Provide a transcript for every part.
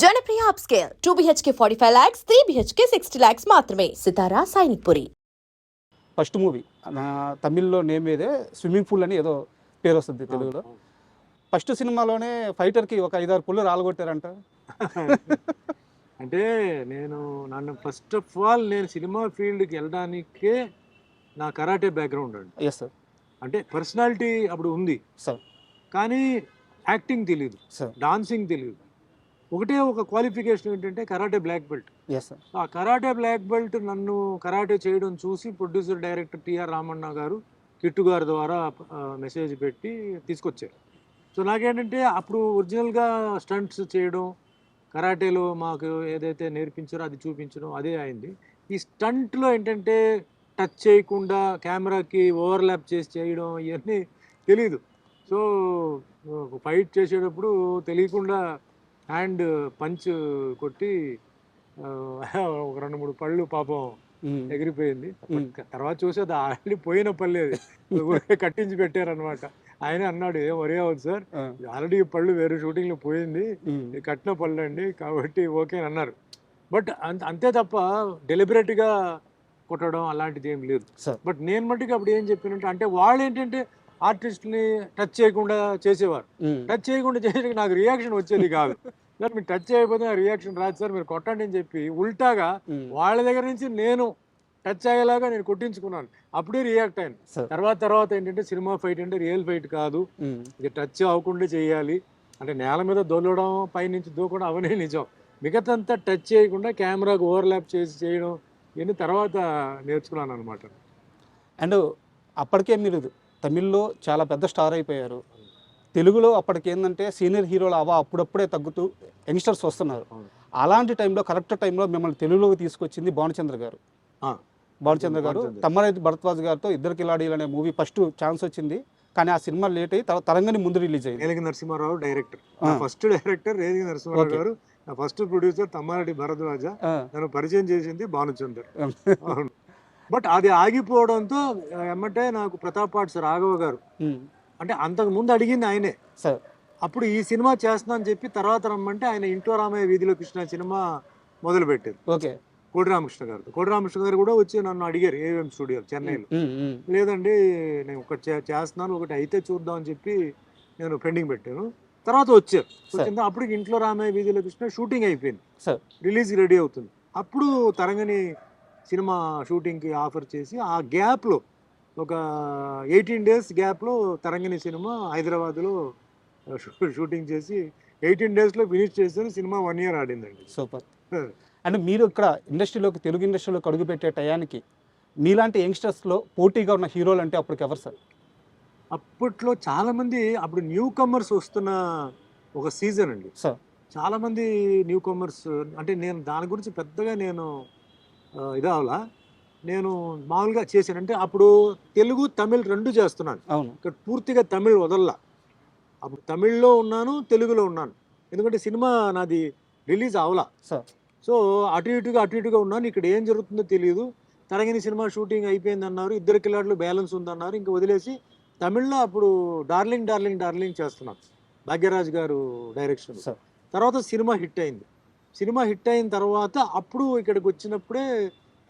Janapriya upscale 2 BHK 45 lakhs, 3 BHK 60 lakhs మాత్రమే. సితారా Sainikpuri. First movie నా తమిళ్లో నేమ్ ఏదే స్విమ్మింగ్ పూల్ అని ఏదో పేరు వస్తుంది తెలుగులో. ఫస్ట్ సినిమాలోనే ఫైటర్కి ఒక 5-6 పుల్లు రాలగొట్టారంట. అంటే నన్ను ఫస్ట్ ఆఫ్ ఆల్ నేను సినిమా ఫీల్డ్కి వెళ్ళడానికే నా కరాటే బ్యాక్గ్రౌండ్ అండి. Yes sir. అంటే పర్సనాలిటీ అప్పుడు ఉంది సార్, కానీ యాక్టింగ్ తెలియదు, సార్. డాన్సింగ్ తెలియదు. ఒకటే ఒక క్వాలిఫికేషన్ ఏంటంటే karate black belt. Yes sir. ఆ కరాటే బ్లాక్ బెల్ట్ నన్ను కరాటే చేయడం చూసి ప్రొడ్యూసర్ డైరెక్టర్ టిఆర్ రామన్న గారు కిట్టు గారి ద్వారా మెసేజ్ పెట్టి తీసుకొచ్చారు. సో నాకేంటంటే అప్పుడు ఒరిజినల్గా స్టంట్స్ చేయడం, కరాటేలో మాకు ఏదైతే నేర్పించారో అది చూపించడం అదే అయింది. ఈ స్టంట్లో ఏంటంటే టచ్ చేయకుండా కెమెరాకి ఓవర్లాప్ చేసి చేయడం ఇవన్నీ తెలీదు. సో ఫైట్ చేసేటప్పుడు తెలియకుండా హ్యాండ్ పంచ్ కొట్టి ఒక 2-3 పళ్ళు పాపం ఎగిరిపోయింది. తర్వాత చూసి అది ఆల్రెడీ పోయిన పళ్ళేది కట్టించి పెట్టారనమాట. ఆయన అన్నాడు, ఏం వరే అవుతుంది సార్, ఆల్రెడీ పళ్ళు వేరే షూటింగ్లో పోయింది, కట్టిన పళ్ళు అండి కాబట్టి ఓకే అని అన్నారు. బట్ అంతే తప్ప డెలిబరేట్గా కొట్టడం అలాంటిది ఏం లేదు. బట్ నేను మట్టుకు అప్పుడు ఏం చెప్పినంటే, అంటే వాళ్ళు ఏంటంటే ఆర్టిస్ట్ని టచ్ చేయకుండా చేసేవారు. టచ్ చేయకుండా చేసే నాకు రియాక్షన్ వచ్చేది కాదు. సార్ మీరు టచ్ చేయకపోతే నా రియాక్షన్ రాదు సార్, మీరు కొట్టండి అని చెప్పి ఉల్టాగా వాళ్ళ దగ్గర నుంచి నేను టచ్ అయ్యేలాగా నేను కొట్టించుకున్నాను. అప్పుడే రియాక్ట్ అయ్యాను. తర్వాత ఏంటంటే సినిమా ఫైట్ అంటే రియల్ ఫైట్ కాదు, ఇది టచ్ అవ్వకుండా చేయాలి. అంటే నేల మీద దొల్లడం, పైనుంచి దూకడం అవన్నీ నిజం. మిగతంతా టచ్ చేయకుండా కెమెరాకు ఓవర్లాప్ చేసి చేయడం ఇవన్నీ తర్వాత నేర్చుకున్నాను అనమాట. అండ్ అప్పటికే మీరు తమిళ్లో చాలా పెద్ద స్టార్ అయిపోయారు. తెలుగులో అప్పటికి ఏంటంటే సీనియర్ హీరోలు అప్పుడప్పుడే తగ్గుతూ యంగ్స్టర్స్ వస్తున్నారు. అలాంటి టైంలో కరెక్ట్ టైంలో మిమ్మల్ని తెలుగులోకి తీసుకొచ్చింది భానుచంద్ర గారు. తమ్మరైతు భరద్వాజ్ గారితో ఇద్దరు కిలాడీలు అనే మూవీ ఫస్ట్ ఛాన్స్ వచ్చింది, కానీ ఆ సినిమా లేట్ అయ్యి తరంగని ముందు రిలీజ్ అయ్యింది. Relangi Narasimharao director, first director Relangi Narasimharao గారు, ఫస్ట్ ప్రొడ్యూసర్ తమ్మారెడ్డి భరద్వాజ, నన్ను పరిచయం చేసింది భానుచందర్. బట్ అది ఆగిపోవడంతో ఏమంటే నాకు ప్రతాప్ పాట్స్ రాఘవ గారు, అంటే అంతకు ముందు అడిగింది ఆయనే. అప్పుడు ఈ సినిమా చేస్తున్నా అని చెప్పి తర్వాత రమ్మంటే ఆయన ఇంట్లో రామయ్య వీధిలో కృష్ణ సినిమా మొదలు పెట్టారు. ఓకే. కోడి రామకృష్ణ గారు కూడా వచ్చి నన్ను అడిగారు ఏవిఎం స్టూడియో చెన్నైలో. లేదండి నేను ఒకటి చేస్తున్నాను, ఒకటి అయితే చూద్దాం అని చెప్పి నేను పెండింగ్ పెట్టాను. తర్వాత వచ్చారు. అప్పటికి ఇంట్లో రామయ్య వీధిలో కృష్ణ షూటింగ్ అయిపోయింది, రిలీజ్ రెడీ అవుతుంది. అప్పుడు తరంగని సినిమా షూటింగ్కి ఆఫర్ చేసి ఆ గ్యాప్లో ఒక 18 days గ్యాప్లో తరంగిణి సినిమా హైదరాబాద్లో షూటింగ్ చేసి 18 daysలో ఫినిష్ చేసిన సినిమా 1 year ఆడిందండి. సూపర్. అంటే మీరు ఇక్కడ ఇండస్ట్రీలోకి, తెలుగు ఇండస్ట్రీలోకి అడుగుపెట్టే టయానికి మీలాంటి యంగ్స్టర్స్లో పోటీగా ఉన్న హీరోలు అంటే అప్పటికి ఎవరు సార్? అప్పట్లో చాలామంది, అప్పుడు న్యూ కమర్స్ వస్తున్న ఒక సీజన్ అండి సార్. చాలామంది న్యూ కమర్స్, అంటే నేను దాని గురించి పెద్దగా ఇదవలా, నేను మామూలుగా చేశాను. అంటే అప్పుడు తెలుగు తమిళ్ 2 చేస్తున్నాను. ఇక్కడ పూర్తిగా తమిళ్ వదల్లా. అప్పుడు తమిళ్లో ఉన్నాను, తెలుగులో ఉన్నాను. ఎందుకంటే సినిమా నాది రిలీజ్ అవలా. సో అటు ఇటుగా ఉన్నాను. ఇక్కడ ఏం జరుగుతుందో తెలియదు. తరంగిణి సినిమా షూటింగ్ అయిపోయింది అన్నారు, 2 కిలాట్లు బ్యాలెన్స్ ఉందన్నారు, ఇంకా వదిలేసి తమిళ్లో అప్పుడు డార్లింగ్ చేస్తున్నాను, భాగ్యరాజ్ గారు డైరెక్షన్. తర్వాత సినిమా హిట్ అయింది. సినిమా హిట్ అయిన తర్వాత అప్పుడు ఇక్కడికి వచ్చినప్పుడే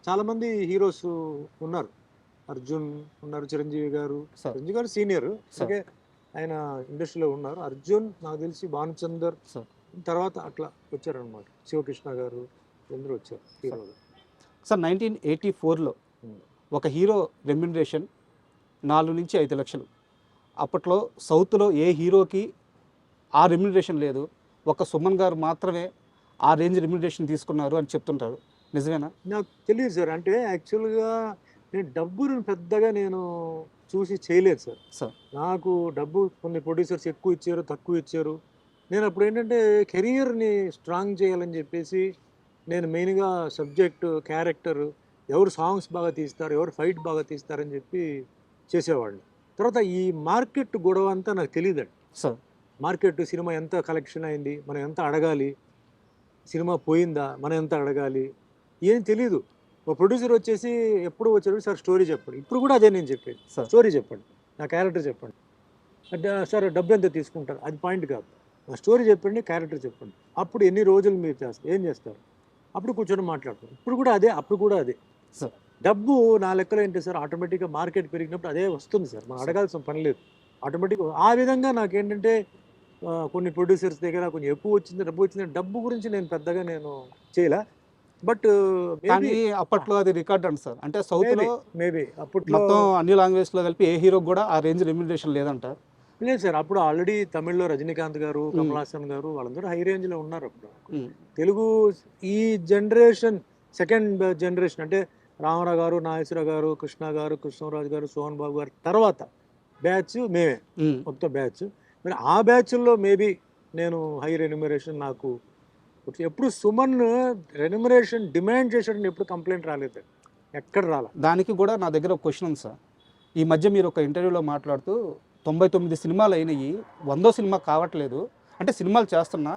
చాలామంది హీరోస్ ఉన్నారు. అర్జున్ ఉన్నారు, చిరంజీవి గారు సీనియర్, అలాగే ఆయన ఇండస్ట్రీలో ఉన్నారు. అర్జున్ నాకు తెలిసి భానుచందర్, తర్వాత అట్లా వచ్చారనమాట. శివకృష్ణ గారు అందరూ వచ్చారు హీరోలు. సార్ 1984లో ఒక హీరో రెమ్యునరేషన్ 4 నుంచి 5 లక్షలు. అప్పట్లో సౌత్లో ఏ హీరోకి ఆ రెమ్యునరేషన్ లేదు, ఒక సుమన్ గారు మాత్రమే ఆ రేంజ్ రెమ్యునరేషన్ తీసుకున్నారు అని చెప్తుంటారు. నిజమేనా? నాకు తెలియదు సార్. అంటే యాక్చువల్గా నేను డబ్బును పెద్దగా చూసి చేయలేదు సార్. నాకు డబ్బు కొన్ని ప్రొడ్యూసర్స్ ఎక్కువ ఇచ్చారు, తక్కువ ఇచ్చారు. నేను అప్పుడు ఏంటంటే కెరియర్ని స్ట్రాంగ్ చేయాలని చెప్పేసి నేను మెయిన్గా సబ్జెక్టు, క్యారెక్టర్, ఎవరు సాంగ్స్ బాగా తీస్తారు, ఎవరు ఫైట్ బాగా తీస్తారని చెప్పి చేసేవాళ్ళు. తర్వాత ఈ మార్కెట్ గొడవ అంతా నాకు తెలియదండి సార్. మార్కెట్, సినిమా ఎంత కలెక్షన్ అయింది, మనం ఎంత అడగాలి, సినిమా పోయిందా మనం ఎంత అడగాలి, ఏం తెలీదు. ఒక ప్రొడ్యూసర్ వచ్చేసి ఎప్పుడు వచ్చేటప్పుడు సార్ స్టోరీ చెప్పండి, ఇప్పుడు కూడా అదే నేను చెప్పేది, స్టోరీ చెప్పండి, నా క్యారెక్టర్ చెప్పండి అంటే సార్ డబ్బు ఎంత తీసుకుంటారు, అది పాయింట్ కాదు. ఆ స్టోరీ చెప్పండి, క్యారెక్టర్ చెప్పండి. అప్పుడు ఎన్ని రోజులు మీరు ఏం చేస్తారు? అప్పుడు కూర్చొని మాట్లాడతారు. ఇప్పుడు కూడా అదే, అప్పుడు కూడా అదే. సార్ డబ్బు నా లెక్కలో ఏంటి సార్, ఆటోమేటిక్గా మార్కెట్ పెరిగినప్పుడు అదే వస్తుంది సార్, మనం అడగాల్సిన పని లేదు. ఆటోమేటిక్గా ఆ విధంగా నాకేంటంటే కొన్ని ప్రొడ్యూసర్స్ దగ్గర కొంచెం ఎక్కువ వచ్చింది, డబ్బు గురించి నేను పెద్దగా చేయలే. బట్ మేబీ కానీ అప్పట్లో అది రికార్డ్ అంట సార్. అంటే సౌత్లో మేబీ అప్పట్లో మొత్తం అన్ని లాంగ్వేజ్లో కలిపి ఏ హీరోకి కూడా ఆ రేంజ్ రెమ్యునరేషన్ లేదంట. లేదు సార్. అప్పుడు ఆల్రెడీ తమిళ్లో రజనీకాంత్ గారు, కమల్ హాసన్ గారు వాళ్ళందరూ హై రేంజ్లో ఉన్నారు అప్పుడు. తెలుగు ఈ జనరేషన్, సెకండ్ జనరేషన్ అంటే రామారావు గారు, నాగేశ్వరరావు గారు, కృష్ణ గారు, కృష్ణరాజు గారు, సోహన్ బాబు గారు తర్వాత బ్యాచ్ మేమే, మొత్తం బ్యాచ్. మరి ఆ బ్యాచ్ల్లో మేబీ నేను హై రెన్యుమరేషన్ నాకు ఎప్పుడు సుమన్ రెన్యుమరేషన్ డిమాండ్ చేసాడని ఎప్పుడు కంప్లైంట్ రాలేదు, ఎక్కడ రాలే. దానికి కూడా నా దగ్గర ఒక క్వశ్చన్ ఉంది సార్. ఈ మధ్య మీరు ఒక ఇంటర్వ్యూలో మాట్లాడుతూ 99 సినిమాలు అయినాయి, 100వ సినిమా కావట్లేదు, అంటే సినిమాలు చేస్తున్నా,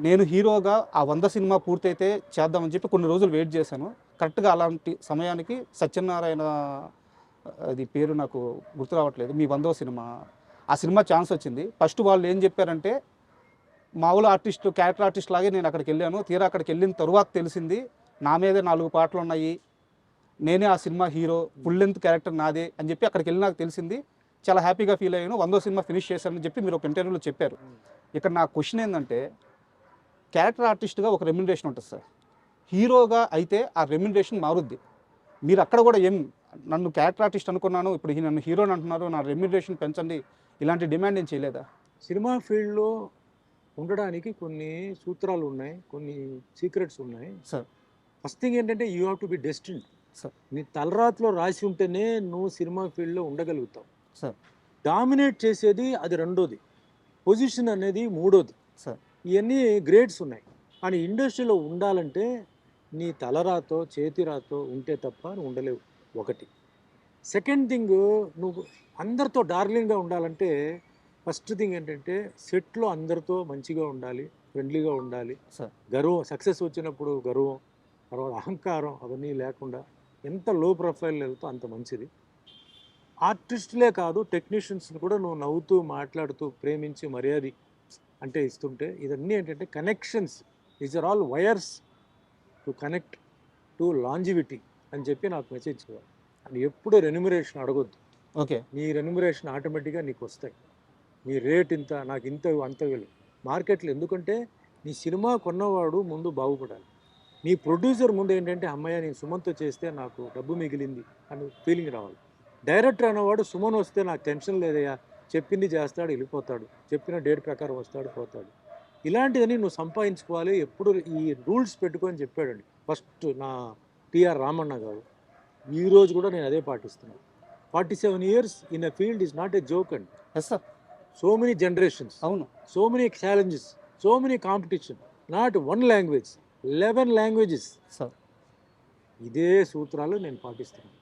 నేను హీరోగా ఆ 100 సినిమా పూర్తయితే చేద్దామని చెప్పి కొన్ని రోజులు వెయిట్ చేశాను. కరెక్ట్గా అలాంటి సమయానికి సత్యనారాయణ, అది పేరు నాకు గుర్తు రావట్లేదు, మీ 100వ సినిమా, ఆ సినిమా ఛాన్స్ వచ్చింది. ఫస్ట్ వాళ్ళు ఏం చెప్పారంటే మామూలు ఆర్టిస్టు, క్యారెక్టర్ ఆర్టిస్ట్ లాగే నేను అక్కడికి వెళ్ళాను. తీరా అక్కడికి వెళ్ళిన తరువాత తెలిసింది నా మీదే 4 పాటలు ఉన్నాయి, నేనే ఆ cinema hero, full length character నాదే అని చెప్పి అక్కడికి వెళ్ళి నాకు తెలిసింది. చాలా హ్యాపీగా ఫీల్ అయ్యాను, 100వ సినిమా ఫినిష్ చేశానని చెప్పి మీరు ఒక ఇంటర్వ్యూలో చెప్పారు. ఇక్కడ నా క్వశ్చన్ ఏంటంటే, క్యారెక్టర్ ఆర్టిస్ట్గా ఒక రెమ్యునరేషన్ ఉంటుంది సార్, హీరోగా అయితే ఆ రెమ్యునరేషన్ మారుద్ది. మీరు అక్కడ కూడా ఏం, నన్ను క్యారెక్టర్ ఆర్టిస్ట్ అనుకున్నాను, ఇప్పుడు నన్ను హీరోని అంటున్నారు, నా రెమ్యునరేషన్ పెంచండి, ఇలాంటి డిమాండ్ ఏం చేయలేదా? సినిమా ఫీల్డ్లో ఉండడానికి కొన్ని సూత్రాలు ఉన్నాయి, కొన్ని సీక్రెట్స్ ఉన్నాయి సార్. ఫస్ట్ థింగ్ ఏంటంటే you have to be destined sir. నీ తలరాత్లో రాసి ఉంటేనే నువ్వు సినిమా ఫీల్డ్లో ఉండగలుగుతావు సార్. డామినేట్ చేసేది అది రెండోది, పొజిషన్ అనేది మూడోది. సార్. ఇవన్నీ గ్రేడ్స్ ఉన్నాయి. కానీ ఇండస్ట్రీలో ఉండాలంటే నీ తలరాతో చేతిరాతో ఉంటే తప్ప నువ్వు ఉండలేవు, ఒకటి. సెకండ్ థింగ్, నువ్వు అందరితో డార్లింగ్గా ఉండాలంటే ఫస్ట్ థింగ్ ఏంటంటే సెట్లో అందరితో మంచిగా ఉండాలి, ఫ్రెండ్లీగా ఉండాలి. సార్. గర్వం, సక్సెస్ వచ్చినప్పుడు గర్వం, తర్వాత అహంకారం అవన్నీ లేకుండా ఎంత లో ప్రొఫైల్ వెళ్తే అంత మంచిది. ఆర్టిస్టులే కాదు, టెక్నీషియన్స్ని కూడా నువ్వు నవ్వుతూ మాట్లాడుతూ ప్రేమించి మర్యాద అంటే ఇస్తుంటే, ఇదన్నీ ఏంటంటే connections, these are all wires to connect to longevity అని చెప్పి నాకు మెసేజ్ చేయాలి. అని ఎప్పుడూ రెన్యుమరేషన్ అడగొద్దు. ఓకే. నీ రెన్యుమరేషన్ ఆటోమేటిక్గా నీకు వస్తాయి. నీ రేట్ ఇంత, నాకు ఇంత అంత వెళ్ళు మార్కెట్లో. ఎందుకంటే నీ సినిమా కొన్నవాడు ముందు బాగుపడాలి, నీ ప్రొడ్యూసర్ ముందు ఏంటంటే అమ్మయ్య నేను సుమన్తో చేస్తే నాకు డబ్బు మిగిలింది అని ఫీలింగ్ రావాలి. డైరెక్టర్ అనేవాడు సుమన్ వస్తే నాకు టెన్షన్ లేదయ్యా, చెప్పింది చేస్తాడు వెళ్ళిపోతాడు, చెప్పిన డేట్ ప్రకారం వస్తాడు పోతాడు, ఇలాంటిదని నువ్వు సంపాదించుకోవాలి. ఎప్పుడు ఈ రూల్స్ పెట్టుకొని చెప్పాడండి ఫస్ట్ నా టిఆర్ రామన్న గారు. ఈరోజు కూడా నేను అదే పాటిస్తున్నాను. 47 years in a field is not a joke అండి. Yes sir. So many generations, అవును, so many challenges, so many competition, not 1 language, 11 languages. Sir. ఇదే సూత్రాలు నేను పాటిస్తున్నాను.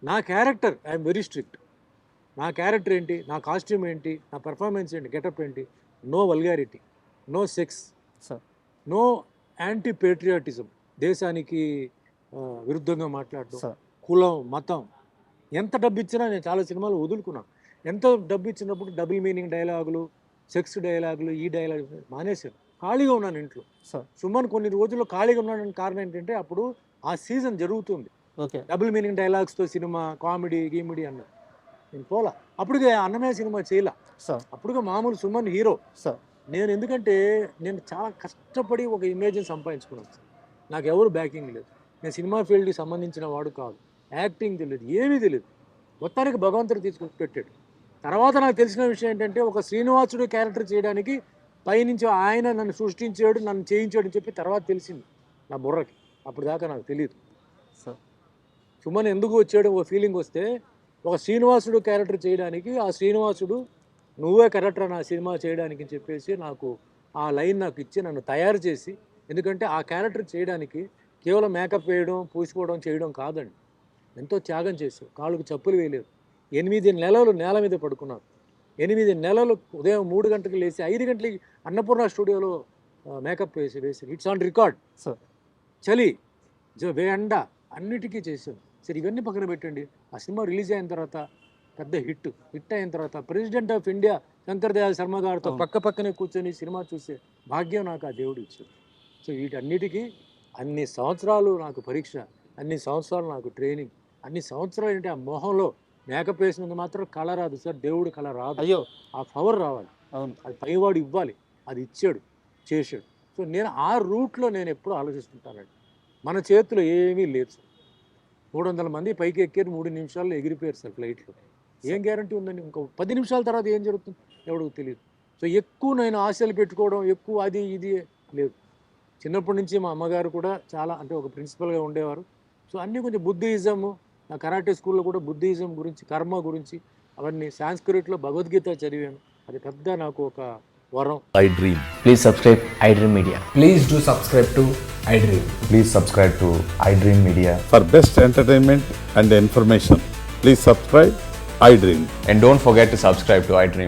నా క్యారెక్టర్ ఐఎమ్ వెరీ స్ట్రిక్ట్. నా క్యారెక్టర్ ఏంటి, నా కాస్ట్యూమ్ ఏంటి, నా పెర్ఫార్మెన్స్ ఏంటి, గెటప్ ఏంటి, no vulgarity, no sex, sir. No anti patriotism, దేశానికి విరుద్ధంగా మాట్లాడటం, సార్. కులం, మతం. ఎంత డబ్బు ఇచ్చినా నేను చాలా సినిమాలు వదులుకున్నాను. ఎంత డబ్బు ఇచ్చినప్పుడు డబుల్ మీనింగ్ డైలాగులు, సెక్స్ డైలాగులు, ఈ డైలాగులు మానేశాను. ఖాళీగా ఉన్నాను ఇంట్లో. సార్. సుమన్ కొన్ని రోజుల్లో ఖాళీగా ఉన్నాడానికి కారణం ఏంటంటే అప్పుడు ఆ సీజన్ జరుగుతుంది. ఓకే. డబుల్ మీనింగ్ డైలాగ్స్తో సినిమా, కామెడీ గీమిడీ అన్నది నేను పోలా. అప్పటికే అన్నమయ్య సినిమా చేయలా, సార్. అప్పుడుగా మామూలు సుమన్ హీరో. సార్. నేను ఎందుకంటే నేను చాలా కష్టపడి ఒక ఇమేజ్ని సంపాదించుకున్నాను సార్. నాకు ఎవరు బ్యాకింగ్ లేదు, నేను సినిమా ఫీల్డ్కి సంబంధించిన వాడు కాదు, యాక్టింగ్ తెలియదు, ఏమీ తెలియదు. మొత్తానికి భగవంతుడు తీసుకొచ్చి పెట్టాడు. తర్వాత నాకు తెలిసిన విషయం ఏంటంటే ఒక శ్రీనివాసుడు క్యారెక్టర్ చేయడానికి పైనుంచి ఆయన నన్ను సృష్టించాడు, నన్ను చేయించాడు అని చెప్పి తర్వాత తెలిసింది నా బుర్రకి. అప్పుడు దాకా నాకు తెలియదు. సార్. సుమన్ ఎందుకు వచ్చాడు ఒక ఫీలింగ్ వస్తే, ఒక శ్రీనివాసుడు క్యారెక్టర్ చేయడానికి ఆ శ్రీనివాసుడు నువ్వే కరెక్టర్ నా సినిమా చేయడానికి అని చెప్పేసి నాకు ఆ లైన్ నాకు ఇచ్చి నన్ను తయారు చేసి, ఎందుకంటే ఆ క్యారెక్టర్ చేయడానికి కేవలం మేకప్ వేయడం, పూసుకోవడం, చేయడం కాదండి, ఎంతో త్యాగం చేశావు. కాళ్ళకు చెప్పులు వేయలేదు, 8 నెలలు నేల మీద పడుకున్నారు, 8 నెలలు ఉదయం 3 గంటలకు లేచి 5 గంటలకి అన్నపూర్ణ స్టూడియోలో మేకప్ వేసి ఇట్స్ ఆన్ రికార్డ్. సార్. చలి, ఎండ అన్నిటికీ చేశాను. సరే ఇవన్నీ పక్కన పెట్టండి. ఆ సినిమా రిలీజ్ అయిన తర్వాత పెద్ద హిట్ అయిన తర్వాత president of India Shankar Dayal Sharma గారితో పక్క పక్కనే కూర్చొని సినిమా చూసే భాగ్యం నాకు ఆ దేవుడు ఇచ్చాడు. సో వీటన్నిటికీ అన్ని సంవత్సరాలు నాకు పరీక్ష, అన్ని సంవత్సరాలు నాకు ట్రైనింగ్, అన్ని సంవత్సరాలు ఏంటి ఆ మొహంలో మేకప్ వేసినందుకు మాత్రం కళ రాదు సార్, దేవుడు కళ రాదు. అయ్యో ఆ పవర్ రావాలి, అవును. అది పైవాడు ఇవ్వాలి, అది ఇచ్చాడు, చేశాడు. సో నేను ఆ రూట్లో నేను ఎప్పుడూ ఆలోచిస్తుంటానండి. మన చేతిలో ఏమీ లేదు సార్. 300 మంది పైకి ఎక్కారు, 3 నిమిషాల్లో ఎగిరిపోయారు సార్ ఫ్లైట్లో. ఏం గ్యారంటీ ఉందండి? ఇంకో 10 నిమిషాల తర్వాత ఏం జరుగుతుంది ఎవరికి తెలియదు. సో ఎక్కువ నేను ఆశలు పెట్టుకోవడం, ఎక్కువ అది ఇది లేదు. చిన్నప్పటి నుంచి మా అమ్మగారు కూడా చాలా అంటే ఒక ప్రిన్సిపల్గా ఉండేవారు. సో అన్నీ కొంచెం బుద్ధిజము, నా కరాటే స్కూల్లో కూడా బుద్ధిజం గురించి, కర్మ గురించి అవన్నీ, సాంస్క్రిట్లో భగవద్గీత చదివాను. అది పెద్ద నాకు ఒక వరం. iDream. Please subscribe iDream Media. Please do subscribe to iDream. Please subscribe to iDream Media. For best entertainment and information, please subscribe iDream. And don't forget to subscribe to iDream.